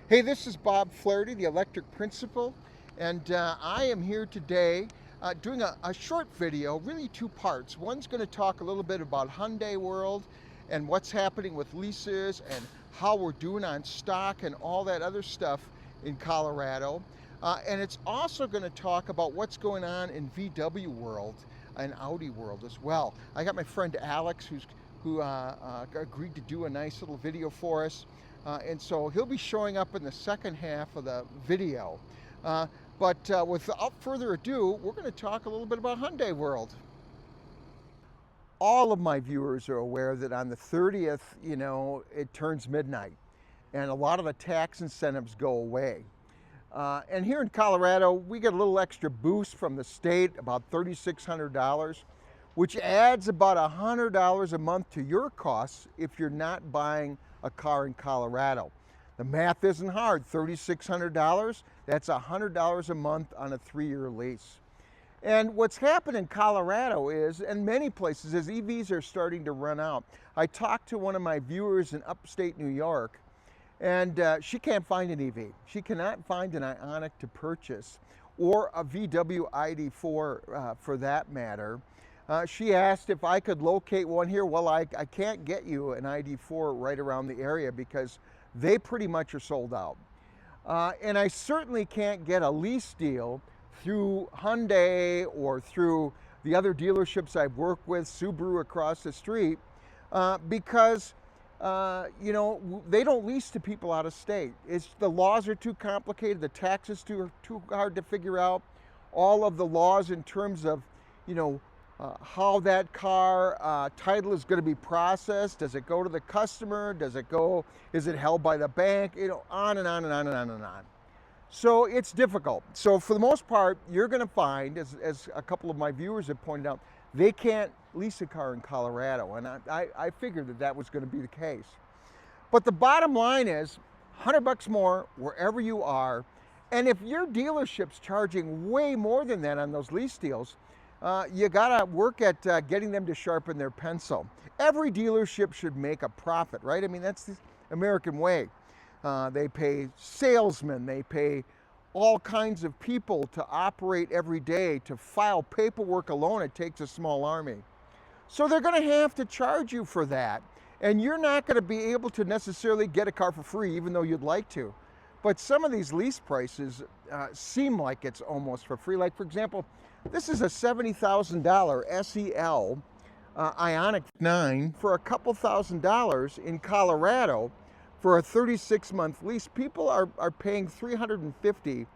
Hey, this is Bob Flaherty, the electric principal, and I am here today doing a short video, really two parts. One's going to talk a little bit about Hyundai World and what's happening with leases and how we're doing on stock and all that other stuff in Colorado. And it's also going to talk about what's going on in VW World and Audi World as well. I got my friend Alex who agreed to do a nice little video for us. And so he'll be showing up in the second half of the video. But without further ado, we're going to talk a little bit about Hyundai World. All of my viewers are aware that on the 30th, it turns midnight and a lot of the tax incentives go away. And here in Colorado, we get a little extra boost from the state, about $3,600, which adds about $100 a month to your costs if you're not buying a car in Colorado. The math isn't hard. $3,600, that's $100 a month on a 3-year lease. And what's happened in Colorado is, and many places, is EVs are starting to run out. I talked to one of my viewers in upstate New York, and she can't find an EV. She cannot find an Ioniq to purchase, or a VW ID4 for that matter. She asked if I could locate one here. Well, I can't get you an ID4 right around the area because they pretty much are sold out. And I certainly can't get a lease deal through Hyundai or through the other dealerships I've worked with, Subaru across the street, because they don't lease to people out of state. The laws are too complicated, the taxes too hard to figure out. All of the laws in terms of, how that car title is going to be processed. Does it go to the customer? Is it held by the bank? On and on and on and on and on. So it's difficult. So for the most part, you're going to find, as a couple of my viewers have pointed out, they can't lease a car in Colorado. And I figured that was going to be the case. But the bottom line is $100 more wherever you are. And if your dealership's charging way more than that on those lease deals, you gotta work at getting them to sharpen their pencil. Every dealership should make a profit, right? I mean, that's the American way. They pay salesmen, they pay all kinds of people to operate every day. To file paperwork alone, it takes a small army. So they're gonna have to charge you for that. And you're not gonna be able to necessarily get a car for free, even though you'd like to. But some of these lease prices seem like it's almost for free. Like, for example, this is a $70,000 SEL Ioniq 9 for a couple $1,000s in Colorado for a 36-month lease. People are paying $350 to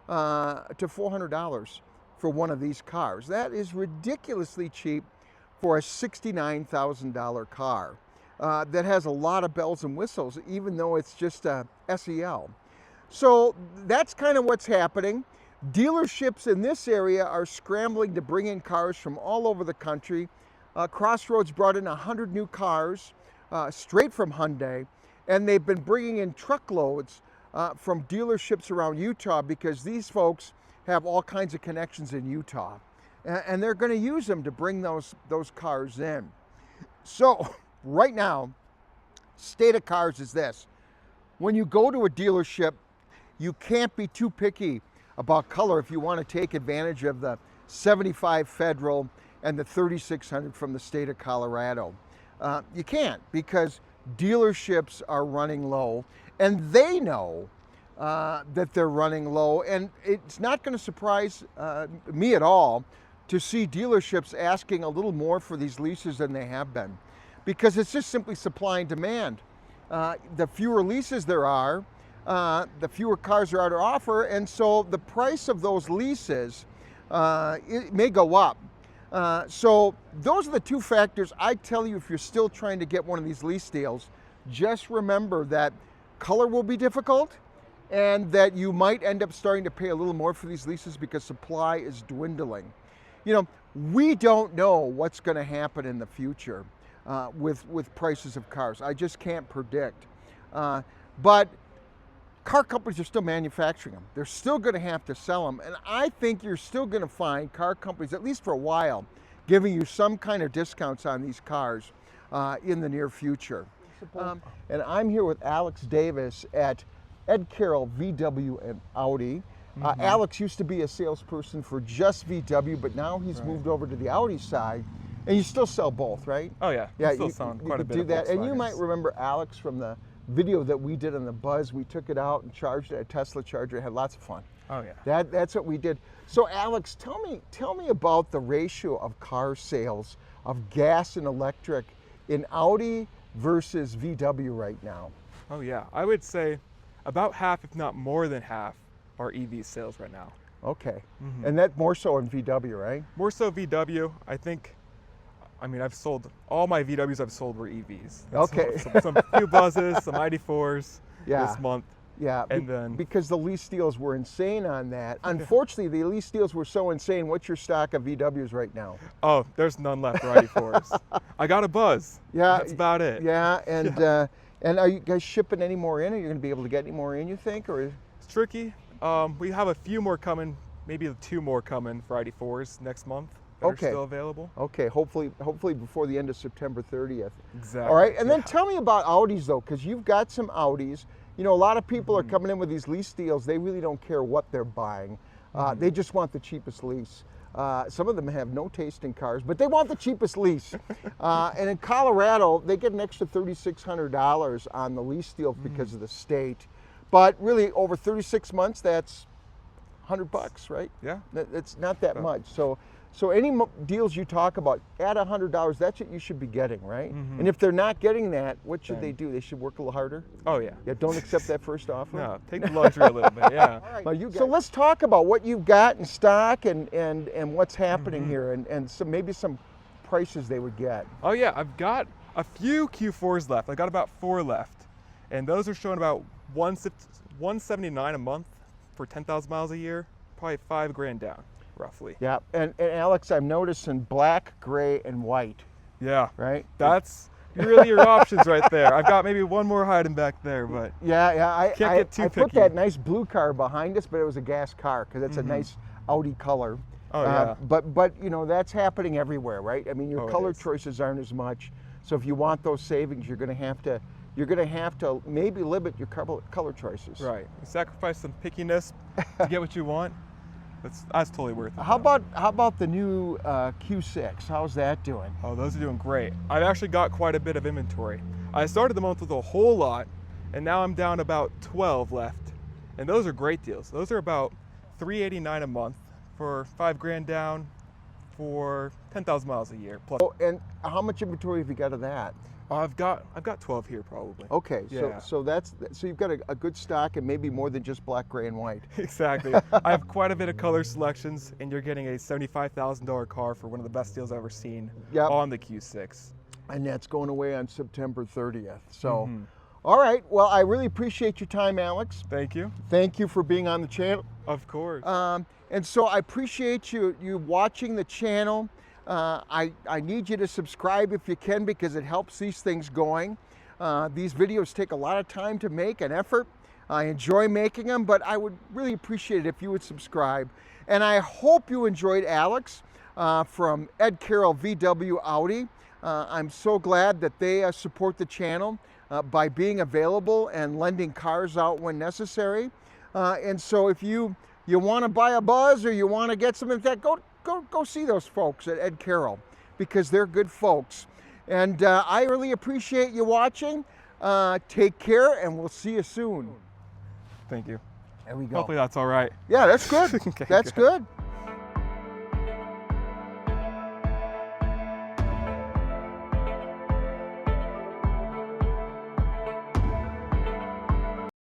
$400 for one of these cars. That is ridiculously cheap for a $69,000 car that has a lot of bells and whistles, even though it's just a SEL. So that's kind of what's happening. Dealerships in this area are scrambling to bring in cars from all over the country. Crossroads brought in 100 new cars straight from Hyundai, and they've been bringing in truckloads from dealerships around Utah because these folks have all kinds of connections in Utah, and they're going to use them to bring those cars in. So right now, state of cars is this. When you go to a dealership, you can't be too picky about color if you want to take advantage of the 75 federal and the 3600 from the state of Colorado. You can't, because dealerships are running low, and they know that they're running low, and it's not going to surprise me at all to see dealerships asking a little more for these leases than they have been, because it's just simply supply and demand. The fewer leases there are, the fewer cars are out to offer, and so the price of those leases it may go up. So those are the two factors. I tell you, if you're still trying to get one of these lease deals, just remember that color will be difficult, and that you might end up starting to pay a little more for these leases because supply is dwindling. We don't know what's going to happen in the future with prices of cars. I just can't predict. But car companies are still manufacturing them. They're still going to have to sell them. And I think you're still going to find car companies, at least for a while, giving you some kind of discounts on these cars in the near future. And I'm here with Alex Davis at Ed Carroll, VW and Audi. Alex used to be a salesperson for just VW, but now he's moved over to the Audi side. And you still sell both, right? Oh yeah, Yeah, still you selling could quite a bit do of that. And you Volkswagens. might remember Alex from the video that we did on the Buzz. We took it out and charged it at a Tesla charger. Had lots of fun. Oh yeah. That's what we did. So Alex, tell me about the ratio of car sales of gas and electric in Audi versus VW right now. Oh yeah, I would say about half, if not more than half, are EV sales right now. Okay, and that more so in VW, right? More so VW. I mean, I've sold all my VWs. I've sold were EVs. Okay. Some few buzzes, some ID4s this month. Yeah, and then because the lease deals were insane on that. Unfortunately, the lease deals were so insane. What's your stock of VWs right now? Oh, there's none left for ID4s. I got a buzz. Yeah, that's about it. Yeah, and and are you guys shipping any more in? Are you going to be able to get any more in? You think, or it's tricky. We have a few more coming, maybe 2 more coming for ID4s next month. That are still available. Okay, hopefully before the end of September 30th. Exactly. All right, and then tell me about Audis though, because you've got some Audis. You know, a lot of people are coming in with these lease deals. They really don't care what they're buying. They just want the cheapest lease. Some of them have no taste in cars, but they want the cheapest lease. And in Colorado, they get an extra $3,600 on the lease deal because of the state. But really, over 36 months, that's $100, right? Yeah. It's not that much. So any deals you talk about at $100, that's what you should be getting, right? And if they're not getting that, what should they do? They should work a little harder? Oh yeah. Yeah, don't accept that first offer? No, take the luxury a little bit, yeah. All right. So let's talk about what you've got in stock and what's happening here and maybe some prices they would get. Oh yeah, I've got a few Q4s left. I got about 4 left. And those are showing about $179 a month for 10,000 miles a year, probably $5,000 down. Roughly. Yeah, and Alex, I'm noticing black, gray, and white. Yeah. Right? That's really your options right there. I've got maybe one more hiding back there, but I can't get too picky. put that nice blue car behind us, but it was a gas car because it's a nice Audi color. Oh yeah. But you know, that's happening everywhere, right? I mean, your color choices aren't as much. So if you want those savings, you're going to have to maybe limit your color choices. Right. You sacrifice some pickiness to get what you want. That's totally worth it. How about the new Q6? How's that doing? Oh, those are doing great. I've actually got quite a bit of inventory. I started the month with a whole lot, and now I'm down about 12 left. And those are great deals. Those are about $389 a month for $5,000 down for 10,000 miles a year. Plus. Oh, and how much inventory have you got of that? I've got 12 here probably. Okay, yeah. so you've got a good stock and maybe more than just black, gray, and white. Exactly. I have quite a bit of color selections, and you're getting a $75,000 car for one of the best deals I've ever seen on the Q6. And that's going away on September 30th. So, all right. Well, I really appreciate your time, Alex. Thank you. Thank you for being on the channel. Of course. And so I appreciate you watching the channel. I need you to subscribe if you can because it helps these things going. These videos take a lot of time to make and effort. I enjoy making them, but I would really appreciate it if you would subscribe. And I hope you enjoyed Alex from Ed Carroll VW Audi. I'm so glad that they support the channel by being available and lending cars out when necessary. And so if you want to buy a Buzz or you want to get something like that, go see those folks at Ed Carroll because they're good folks. And I really appreciate you watching. Take care, and we'll see you soon. Thank you. There we go. Hopefully that's all right. Yeah, that's good. Okay, That's good.